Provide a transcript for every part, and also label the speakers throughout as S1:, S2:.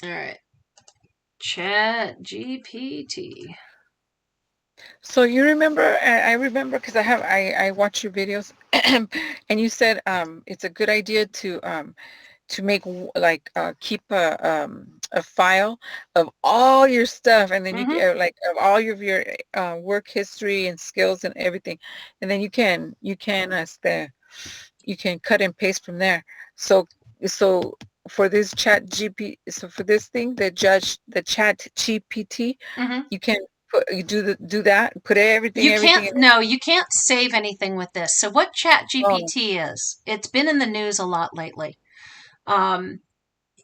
S1: All right. ChatGPT.
S2: So you remember, I remember because I watch your videos and you said it's a good idea to make keep a file of all your stuff and then you
S1: Mm-hmm.
S2: get like of all of your work history and skills and everything, and then you can cut and paste from there. So so for this for this thing, the chat GPT,
S1: Mm-hmm.
S2: you can do that, put everything in.
S1: You can't save anything with this. So what
S2: Oh,
S1: ChatGPT is, it's been in the news a lot lately. Um,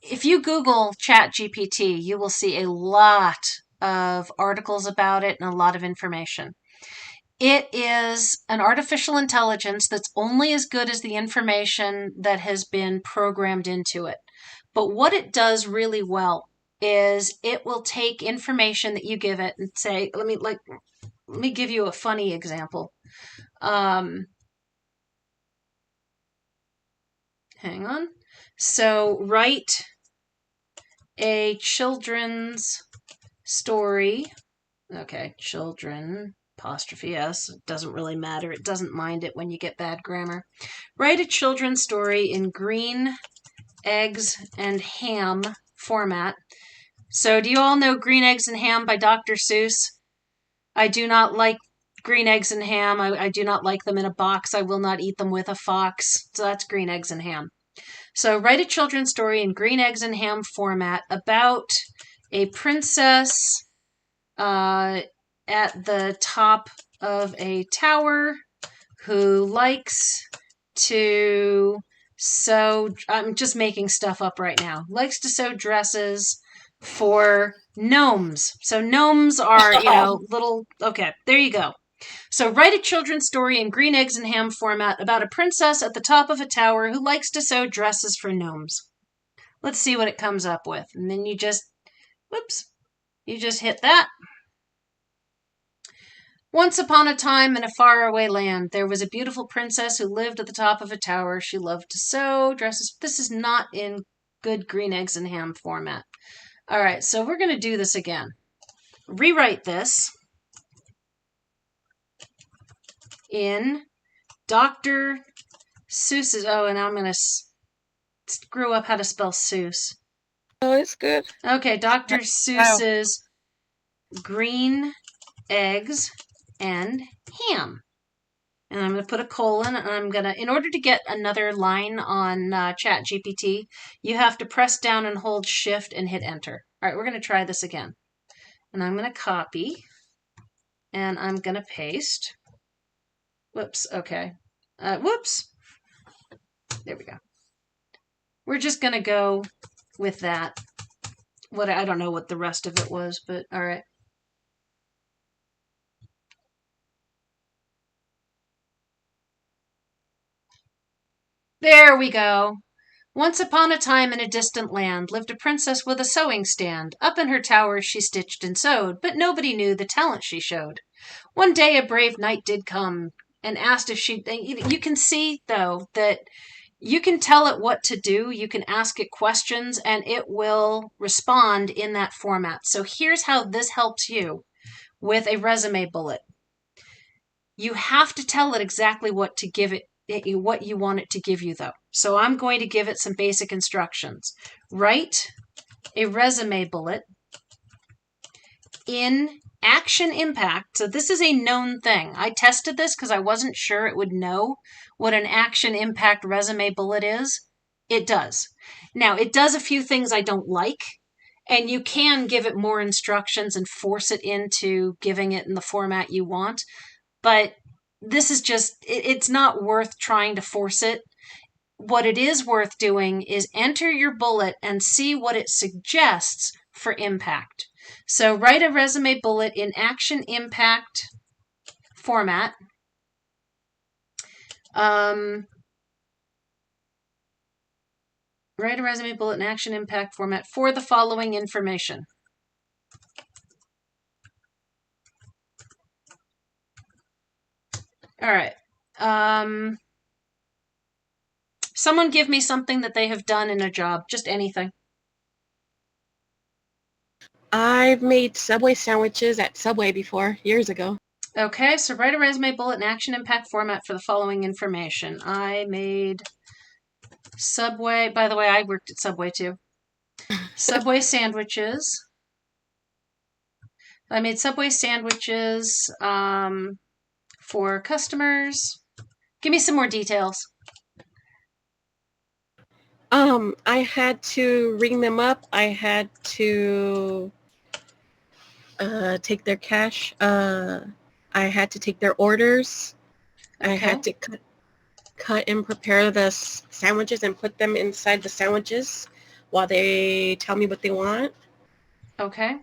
S1: if you Google ChatGPT, you will see a lot of articles about it and a lot of information. It is an artificial intelligence that's only as good as the information that has been programmed into it. But what it does really well is it will take information that you give it and say, let me give you a funny example. Um, hang on. So write a children's story. Okay, children apostrophe s, it doesn't really matter, it doesn't mind it when you get bad grammar. Write a children's story in green eggs and ham format. So do you all know Green Eggs and Ham by Dr. Seuss? I do not like green eggs and ham. I do not like them in a box. I will not eat them with a fox. So that's Green Eggs and Ham. So write a children's story in Green Eggs and Ham format about a princess uh, at the top of a tower who likes to sew. I'm just making stuff up right now. Likes to sew dresses for gnomes. So gnomes are, little. Okay, there you go. So write a children's story in Green Eggs and Ham format about a princess at the top of a tower who likes to sew dresses for gnomes. Let's see what it comes up with. And then whoops, you just hit that. Once upon a time in a faraway land, there was a beautiful princess who lived at the top of a tower. She loved to sew dresses. This is not in good Green Eggs and Ham format. All right, so we're going to do this again. Rewrite this in Dr. Seuss's. Oh, and I'm going to screw up how to spell Seuss.
S2: it's good.
S1: Okay, Dr.
S2: Wow.
S1: Seuss's Green Eggs and Ham. And I'm going to put a colon, and I'm going to, in order to get another line on Chat GPT, you have to press down and hold Shift and hit Enter. All right, we're going to try this again. And I'm going to copy, and I'm going to paste. Whoops, okay. Whoops. There we go. We're just going to go with that. I don't know what the rest of it was, but all right. There we go. Once upon a time in a distant land lived a princess with a sewing stand. Up in her tower she stitched and sewed, but nobody knew the talent she showed. One day a brave knight did come and asked if she. You can see, though, that you can tell it what to do, you can ask it questions, and it will respond in that format. So here's how this helps you with a resume bullet. You have to tell it exactly what to give it, what you want it to give you, though. So I'm going to give it some basic instructions. Write a resume bullet in action impact. So this is a known thing. I tested this because I wasn't sure it would know what an action impact resume bullet is. It does. Now, it does a few things I don't like, and you can give it more instructions and force it into giving it in the format you want. But this is it's not worth trying to force it. What it is worth doing is enter your bullet and see what it suggests for impact. So write a resume bullet in action impact format. Um, Write a resume bullet in action impact format for the following information. All right. Someone give me something that they have done in a job, just anything.
S3: I've made Subway sandwiches at Subway before, years ago.
S1: Okay, so write a resume bullet in action impact format for the following information. I made Subway. By the way, I worked at Subway too. Subway sandwiches. I made Subway sandwiches for customers. Give me some more details.
S3: I had to ring them up. I had to take their cash. I had to take their orders. I
S1: Okay.
S3: had to cut and prepare the sandwiches and put them inside the sandwiches while they tell me what they want.
S1: Okay.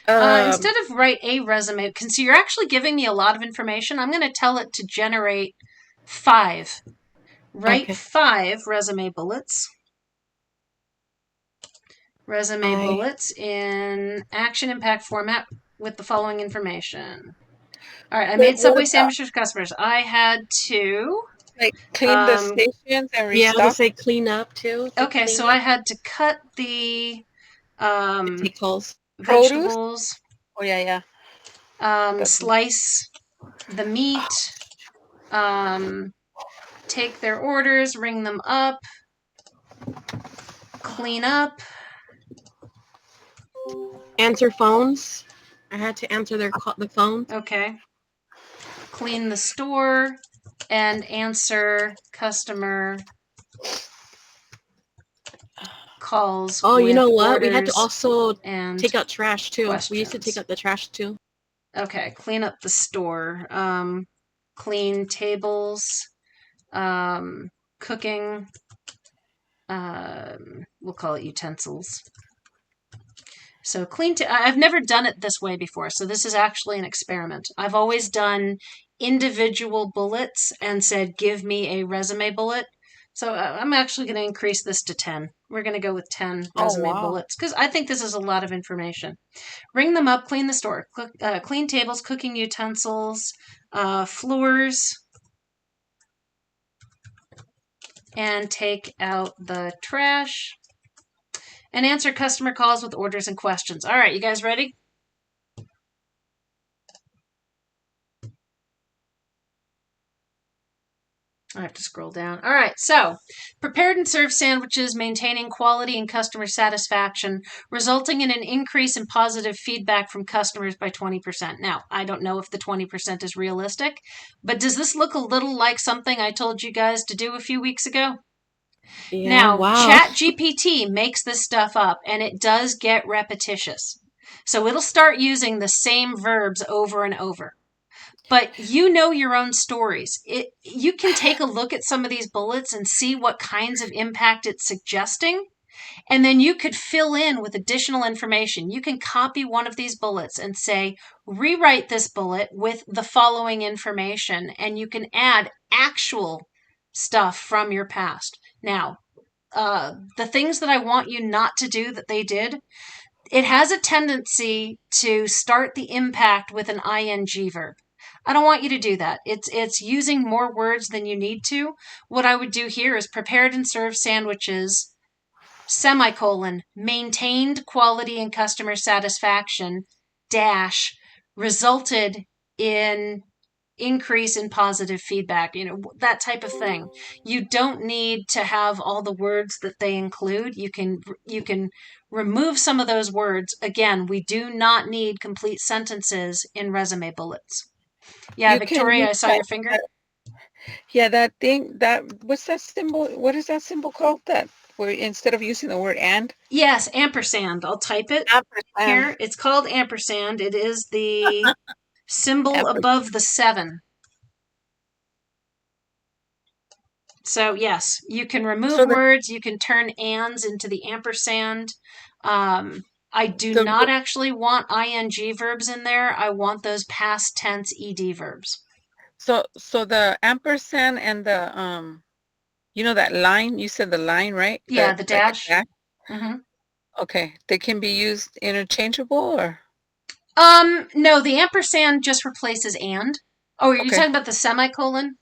S3: Um,
S1: Instead of write a resume, so you're actually giving me a lot of information. I'm going to tell it to generate 5. Write
S3: okay.
S1: 5 resume bullets. Resume
S3: I
S1: bullets in action impact format with the following information. All right, I made
S3: what
S1: Subway
S3: about
S1: sandwiches for customers. I had to.
S2: Like clean the
S1: Um,
S2: stations and
S3: yeah, I was gonna
S2: restock?
S3: say clean up too. To
S1: okay,
S3: clean
S1: so I
S3: up,
S1: had to cut the
S3: take calls.
S2: Produce?
S1: vegetables,
S2: Oh, yeah, yeah. The,
S1: slice the meat, take their orders, ring them up, clean up.
S3: Answer phones. I had to answer the phones.
S1: Okay. Clean the store and answer customer calls
S3: Oh, you know
S1: with
S3: what? We had to
S1: orders
S3: also
S1: and
S3: take out trash too. We used to take
S1: questions.
S3: out the trash too.
S1: Okay, clean up the store. Clean tables, cooking, we'll call it utensils. So I've never done it this way before, so this is actually an experiment. I've always done individual bullets and said, give me a resume bullet. So I'm actually going to increase this to 10. We're going to go with 10
S2: oh,
S1: resume
S2: wow.
S1: bullets because I think this is a lot of information. Ring them up, clean the store, clean tables, cooking utensils, floors, and take out the trash, and answer customer calls with orders and questions. All right, you guys ready? I have to scroll down. All right, so prepared and served sandwiches, maintaining quality and customer satisfaction, resulting in an increase in positive feedback from customers by 20%. Now, I don't know if the 20% is realistic, but does this look a little like something I told you guys to do a few weeks ago?
S3: Yeah.
S1: Now,
S3: Wow.
S1: ChatGPT makes this stuff up and it does get repetitious. So it'll start using the same verbs over and over. But you know your own stories. You can take a look at some of these bullets and see what kinds of impact it's suggesting, and then you could fill in with additional information. You can copy one of these bullets and say, rewrite this bullet with the following information, and you can add actual stuff from your past. Now, the things that I want you not to do that they did, it has a tendency to start the impact with an ing verb. I don't want you to do that. It's using more words than you need to. What I would do here is prepared and served sandwiches, semicolon, maintained quality and customer satisfaction, dash, resulted in increase in positive feedback, that type of thing. You don't need to have all the words that they include. You can remove some of those words. Again, we do not need complete sentences in resume bullets. Yeah,
S2: You can
S1: Victoria,
S2: use
S1: I saw your finger.
S2: yeah, that thing, what's that symbol? What is that symbol called? That where instead of using the word and,
S1: Yes, ampersand. I'll type it
S2: ampersand.
S1: here. It's called ampersand. It is the symbol
S2: Ampersand.
S1: above the 7. So yes, you can remove
S2: So
S1: words. You can turn ands into the ampersand. I do not
S2: the
S1: actually want ing verbs in there. I want those past tense ed verbs.
S2: so the ampersand and the that line, you said the line, right?
S1: Yeah,
S2: The
S1: the
S2: like a
S1: dash.
S2: dash.
S1: hmm
S2: Okay, they can be used interchangeable or
S1: No, the ampersand just replaces and. Oh, are you
S2: okay.
S1: talking about the semicolon?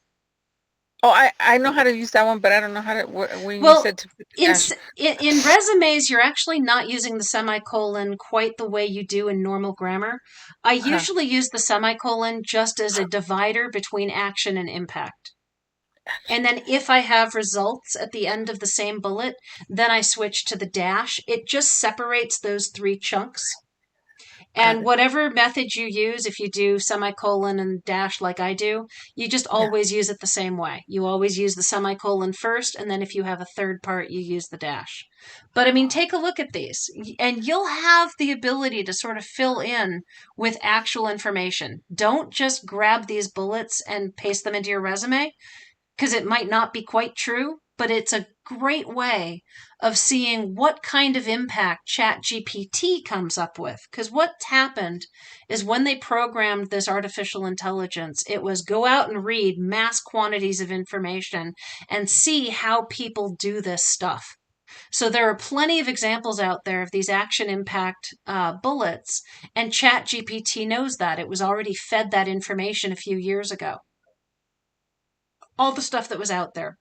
S2: Oh, I know how to use that one, but I don't know how to, when you
S1: Well,
S2: said to put the
S1: in,
S2: dash.
S1: in resumes, you're actually not using the semicolon quite the way you do in normal grammar. I
S2: Uh-huh.
S1: usually use the semicolon just as a divider between action and impact. And then if I have results at the end of the same bullet, then I switch to the dash. It just separates those three chunks.
S2: Got
S1: And
S2: it.
S1: whatever method you use, if you do semicolon and dash like I do, you just
S2: Yeah.
S1: always use it the same way. You always use the semicolon first, and then if you have a third part, you use the dash. But I mean, take a look at these, and you'll have the ability to sort of fill in with actual information. Don't just grab these bullets and paste them into your resume, because it might not be quite true, but it's a great way of seeing what kind of impact ChatGPT comes up with. Because what's happened is when they programmed this artificial intelligence, it was go out and read mass quantities of information and see how people do this stuff. So there are plenty of examples out there of these action impact bullets, and ChatGPT knows that. It was already fed that information a few years ago. All the stuff that was out there.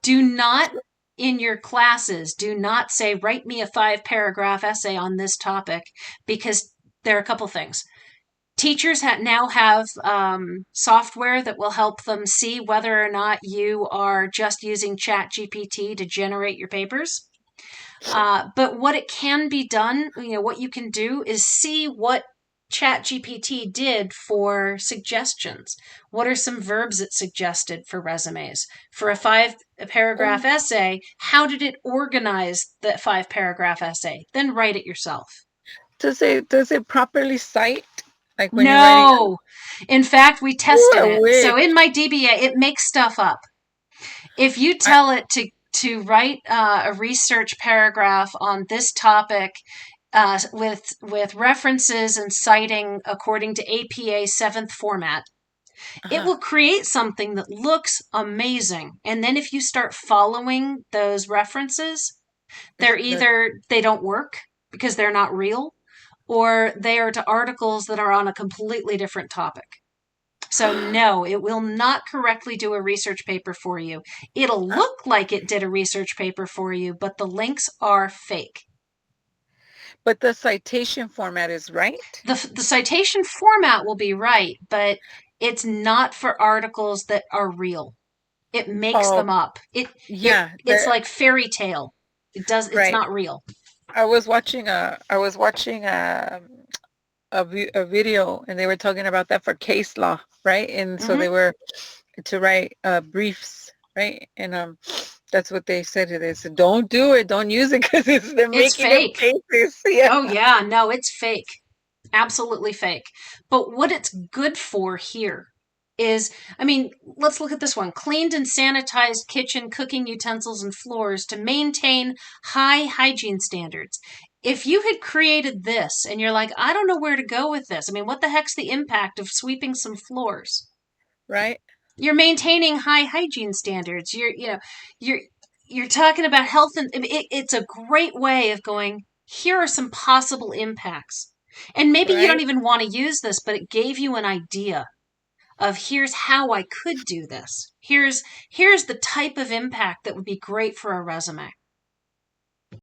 S1: Do not, in your classes, do not say, write me a 5-paragraph essay on this topic, because there are a couple things. Teachers now have software that will help them see whether or not you are just using ChatGPT to generate your papers. But what it can be done, what you can do is see what ChatGPT did for suggestions. What are some verbs it suggested for resumes? For a 5-paragraph
S2: Oh,
S1: essay, how did it organize the 5-paragraph essay? Then write it yourself.
S2: does it properly cite, like when you're writing?
S1: No. In fact, we
S2: Ooh,
S1: tested
S2: I
S1: it. So
S2: wish.
S1: in my DBA, it makes stuff up. If you
S2: I,
S1: tell it to write a research paragraph on this topic with references and citing according to APA 7th format, it
S2: uh-huh.
S1: will create something that looks amazing. And then if you start following those references,
S2: It's the
S1: they don't work because they're not real, or they are to articles that are on a completely different topic. So no, it will not correctly do a research paper for you. It'll
S2: uh,
S1: look like it did a research paper for you, but the links are fake.
S2: but the citation format is right.
S1: The citation format will be right, but it's not for articles that are real. It makes
S2: Oh,
S1: them up.
S2: yeah,
S1: It's like fairy tale. It's
S2: right.
S1: not real.
S2: I was watching a video, and they were talking about that for case law, right? And so
S1: Hmm.
S2: they were to write briefs, right? And that's what they said. They said, "Don't do it, don't use it, because they're
S1: It's
S2: making up
S1: fake.
S2: cases." Yeah,
S1: Oh yeah, no, it's fake. Absolutely fake. But what it's good for here is, I mean, let's look at this one. Cleaned and sanitized kitchen, cooking utensils, and floors to maintain high hygiene standards. If you had created this and you're like, I don't know where to go with this. I mean, what the heck's the impact of sweeping some floors?
S2: right,
S1: You're maintaining high hygiene standards. You're you're talking about health, and it's a great way of going, here are some possible impacts. And maybe you don't
S2: right.
S1: even want to use this, but it gave you an idea of, here's how I could do this. Here's the type of impact that would be great for a resume.